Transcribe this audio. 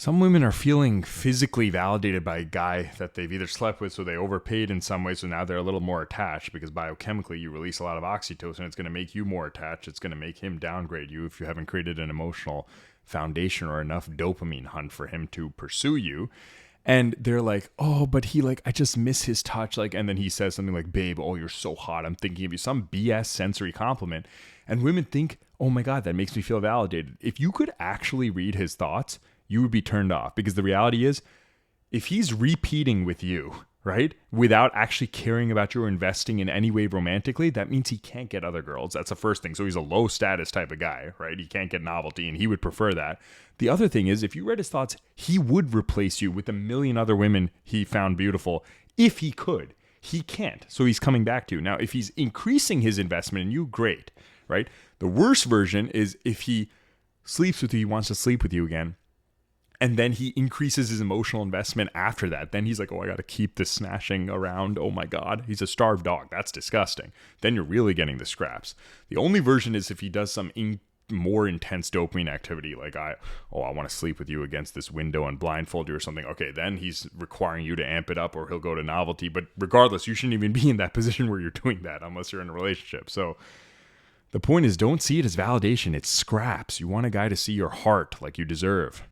Some women are feeling physically validated by a guy that they've either slept with, so they overpaid in some way, so now they're a little more attached because biochemically you release a lot of oxytocin. It's going to make you more attached. It's going to make him downgrade you if you haven't created an emotional foundation or enough dopamine hunt for him to pursue you. And they're like, oh, but he I just miss his touch. And then he says something like, babe, oh, you're so hot. I'm thinking of you. Some BS sensory compliment. And women think, oh my God, that makes me feel validated. If you could actually read his thoughts, you would be turned off, because the reality is, if he's repeating with you, right, without actually caring about you or investing in any way romantically, that means he can't get other girls. That's the first thing. So he's a low status type of guy, right? He can't get novelty and he would prefer that. The other thing is, if you read his thoughts, he would replace you with a million other women he found beautiful if he could. He can't. So he's coming back to you. Now, if he's increasing his investment in you, great, right? The worst version is if he sleeps with you, he wants to sleep with you again, and then he increases his emotional investment after that. Then he's like, oh, I got to keep this snatching around. Oh my God. He's a starved dog. That's disgusting. Then you're really getting the scraps. The only version is if he does some more intense dopamine activity, like I want to sleep with you against this window and blindfold you or something. Okay, then he's requiring you to amp it up, or he'll go to novelty. But regardless, you shouldn't even be in that position where you're doing that unless you're in a relationship. So the point is, don't see it as validation. It's scraps. You want a guy to see your heart like you deserve.